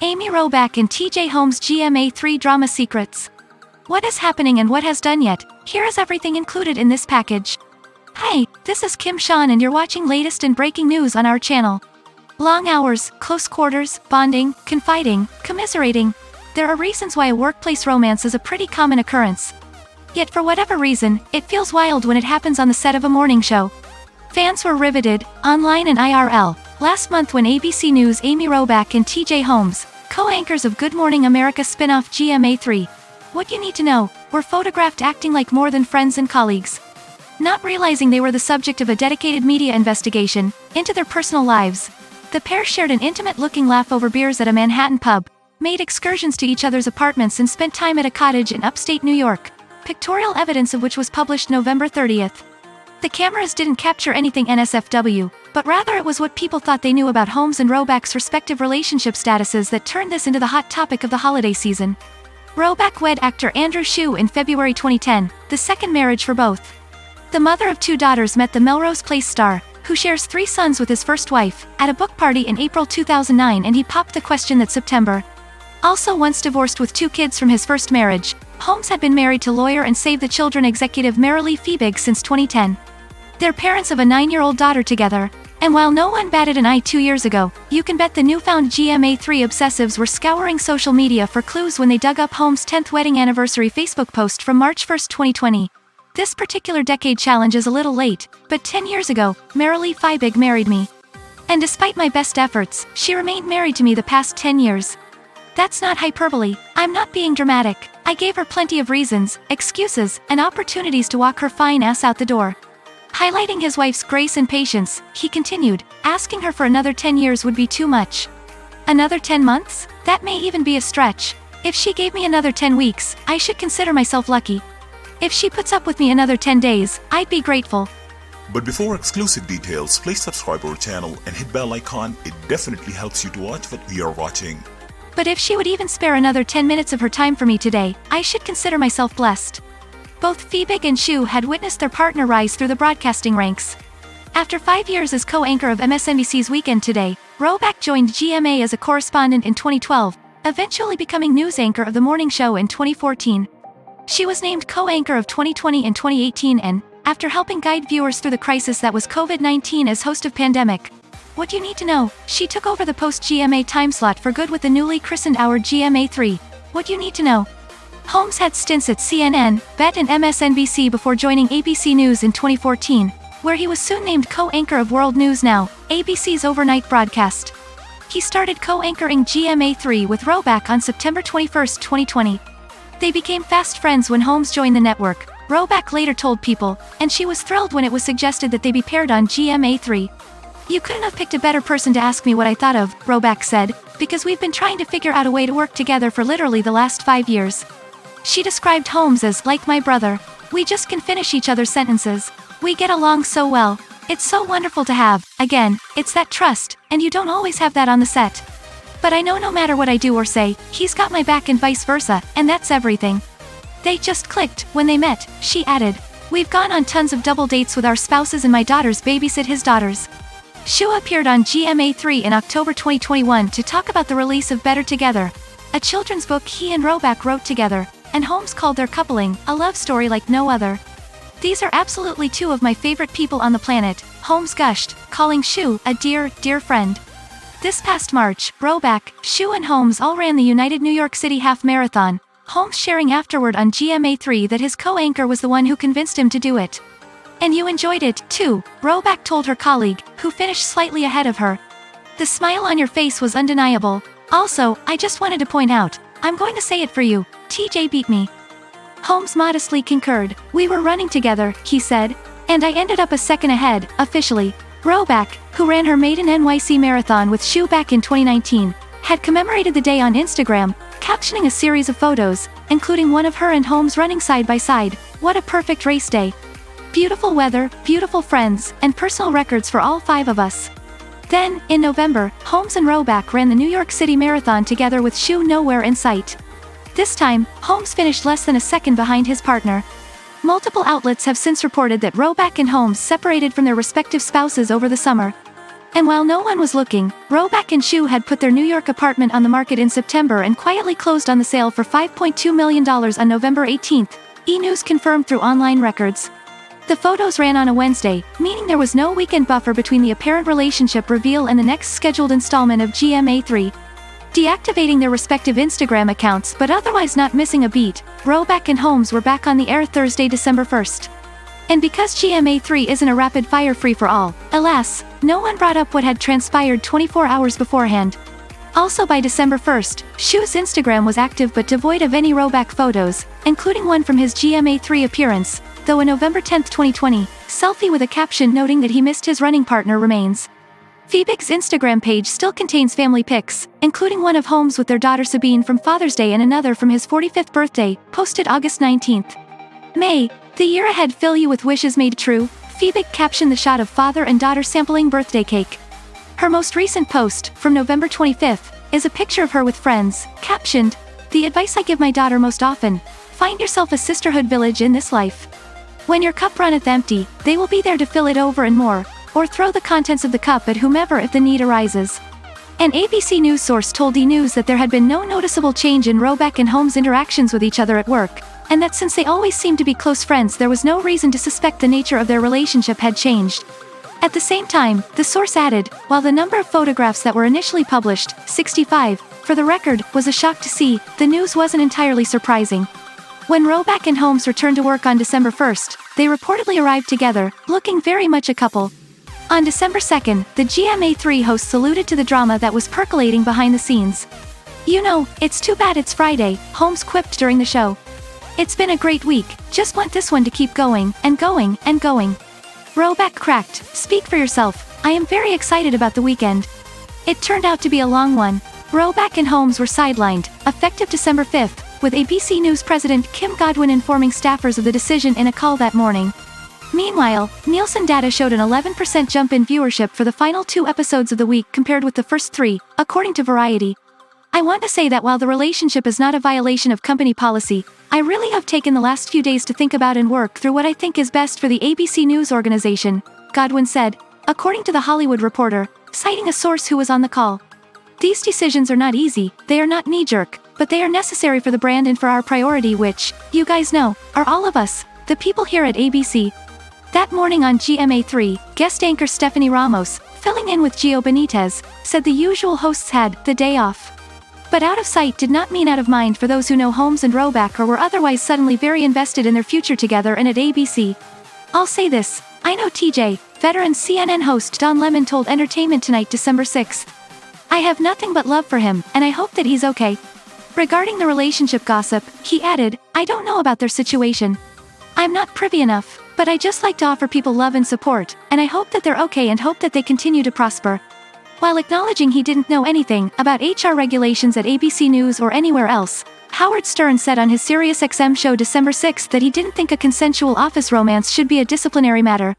Amy Robach and TJ Holmes GMA3 drama secrets. What is happening and what has done yet? Here is everything included in this package. Hi, this is Kim Sean and you're watching latest and breaking news on our channel. Long hours, close quarters, bonding, confiding, commiserating. There are reasons why a workplace romance is a pretty common occurrence. Yet for whatever reason, it feels wild when it happens on the set of a morning show. Fans were riveted, online and IRL, last month when ABC News' Amy Robach and TJ Holmes, co-anchors of Good Morning America spin-off GMA3, What You Need to Know, were photographed acting like more than friends and colleagues. Not realizing they were the subject of a dedicated media investigation into their personal lives, the pair shared an intimate-looking laugh over beers at a Manhattan pub, made excursions to each other's apartments and spent time at a cottage in upstate New York, pictorial evidence of which was published November 30th. The cameras didn't capture anything NSFW, but rather it was what people thought they knew about Holmes and Robach's respective relationship statuses that turned this into the hot topic of the holiday season. Robach wed actor Andrew Shue in February 2010, the second marriage for both. The mother of two daughters met the Melrose Place star, who shares 3 sons with his first wife, at a book party in April 2009, and he popped the question that September. Also once divorced with 2 kids from his first marriage, Holmes had been married to lawyer and Save the Children executive Marilee Fiebig since 2010. They're parents of a 9-year-old daughter together, and while no one batted an eye 2 years ago, you can bet the newfound GMA3 obsessives were scouring social media for clues when they dug up Holmes' 10th wedding anniversary Facebook post from March 1, 2020. This particular decade challenge is a little late, but 10 years ago, Marilee Fiebig married me. And despite my best efforts, she remained married to me the past 10 years. That's not hyperbole, I'm not being dramatic. I gave her plenty of reasons, excuses, and opportunities to walk her fine ass out the door. Highlighting his wife's grace and patience, he continued, asking her for another 10 years would be too much. Another 10 months? That may even be a stretch. If she gave me another 10 weeks, I should consider myself lucky. If she puts up with me another 10 days, I'd be grateful. But before exclusive details, please subscribe our channel and hit bell icon. It definitely helps you to watch what we are watching. But if she would even spare another 10 minutes of her time for me today, I should consider myself blessed. Both Fiebig and Shue had witnessed their partner rise through the broadcasting ranks. After 5 years as co-anchor of MSNBC's Weekend Today, Robach joined GMA as a correspondent in 2012, eventually becoming news anchor of the morning show in 2014. She was named co-anchor of 2020 and 2018 and, after helping guide viewers through the crisis that was COVID-19 as host of Pandemic, What You Need to Know, she took over the post-GMA time slot for good with the newly christened hour GMA3, What You Need to Know. Holmes had stints at CNN, BET and MSNBC before joining ABC News in 2014, where he was soon named co-anchor of World News Now, ABC's overnight broadcast. He started co-anchoring GMA3 with Robach on September 21, 2020. They became fast friends when Holmes joined the network, Robach later told People, and she was thrilled when it was suggested that they be paired on GMA3. You couldn't have picked a better person to ask me what I thought of, Robach said, because we've been trying to figure out a way to work together for literally the last 5 years. She described Holmes as, like my brother. We just can finish each other's sentences. We get along so well. It's so wonderful to have, again, it's that trust, and you don't always have that on the set. But I know no matter what I do or say, he's got my back and vice versa, and that's everything. They just clicked when they met, she added. We've gone on tons of double dates with our spouses and my daughters babysit his daughters. Shue appeared on GMA3 in October 2021 to talk about the release of Better Together, a children's book he and Robach wrote together, and Holmes called their coupling a love story like no other. These are absolutely 2 of my favorite people on the planet, Holmes gushed, calling Shue a dear, dear friend. This past March, Robach, Shue and Holmes all ran the United New York City Half Marathon, Holmes sharing afterward on GMA3 that his co-anchor was the one who convinced him to do it. And you enjoyed it, too, Robach told her colleague, who finished slightly ahead of her. The smile on your face was undeniable. Also, I just wanted to point out, I'm going to say it for you, TJ beat me. Holmes modestly concurred. We were running together, he said, and I ended up a second ahead, officially. Robach, who ran her maiden NYC marathon with Shue back in 2019, had commemorated the day on Instagram, captioning a series of photos, including one of her and Holmes running side by side. What a perfect race day. Beautiful weather, beautiful friends, and personal records for all 5 of us. Then, in November, Holmes and Robach ran the New York City Marathon together with Shue nowhere in sight. This time, Holmes finished less than a second behind his partner. Multiple outlets have since reported that Robach and Holmes separated from their respective spouses over the summer. And while no one was looking, Robach and Shu had put their New York apartment on the market in September and quietly closed on the sale for $5.2 million on November 18, E! News confirmed through online records. The photos ran on a Wednesday, meaning there was no weekend buffer between the apparent relationship reveal and the next scheduled installment of GMA3. Deactivating their respective Instagram accounts but otherwise not missing a beat, Robach and Holmes were back on the air Thursday, December 1st. And because GMA3 isn't a rapid-fire free-for-all, alas, no one brought up what had transpired 24 hours beforehand. Also by December 1st, Shu's Instagram was active but devoid of any Robach photos, including one from his GMA3 appearance, though a November 10, 2020, selfie with a caption noting that he missed his running partner remains. Feebig's Instagram page still contains family pics, including one of Holmes with their daughter Sabine from Father's Day and another from his 45th birthday, posted August 19. May the year ahead fill you with wishes made true, Feebig captioned the shot of father and daughter sampling birthday cake. Her most recent post, from November 25th, is a picture of her with friends, captioned, "The advice I give my daughter most often, find yourself a sisterhood village in this life. When your cup runneth empty, they will be there to fill it over and more, or throw the contents of the cup at whomever if the need arises." An ABC News source told E! News that there had been no noticeable change in Robach and Holmes' interactions with each other at work, and that since they always seemed to be close friends there was no reason to suspect the nature of their relationship had changed. At the same time, the source added, while the number of photographs that were initially published, 65, for the record, was a shock to see, the news wasn't entirely surprising. When Robach and Holmes returned to work on December 1st, they reportedly arrived together, looking very much a couple. On December 2nd, the GMA3 hosts alluded to the drama that was percolating behind the scenes. "You know, it's too bad it's Friday," Holmes quipped during the show. "It's been a great week, just want this one to keep going, and going, and going." Robach cracked, "Speak for yourself, I am very excited about the weekend." It turned out to be a long one. Robach and Holmes were sidelined, effective December 5th, with ABC News President Kim Godwin informing staffers of the decision in a call that morning. Meanwhile, Nielsen data showed an 11% jump in viewership for the final 2 episodes of the week compared with the first 3, according to Variety. "I want to say that while the relationship is not a violation of company policy, I really have taken the last few days to think about and work through what I think is best for the ABC News organization," Godwin said, according to The Hollywood Reporter, citing a source who was on the call. "These decisions are not easy, they are not knee-jerk, but they are necessary for the brand and for our priority which, you guys know, are all of us, the people here at ABC." That morning on GMA3, guest anchor Stephanie Ramos, filling in with Gio Benitez, said the usual hosts had the day off. But out of sight did not mean out of mind for those who know Holmes and Robach or were otherwise suddenly very invested in their future together and at ABC. "I'll say this, I know TJ," veteran CNN host Don Lemon told Entertainment Tonight December 6th. "I have nothing but love for him, and I hope that he's okay." Regarding the relationship gossip, he added, "I don't know about their situation. I'm not privy enough, but I just like to offer people love and support, and I hope that they're okay and hope that they continue to prosper." While acknowledging he didn't know anything about HR regulations at ABC News or anywhere else, Howard Stern said on his SiriusXM show December 6 that he didn't think a consensual office romance should be a disciplinary matter.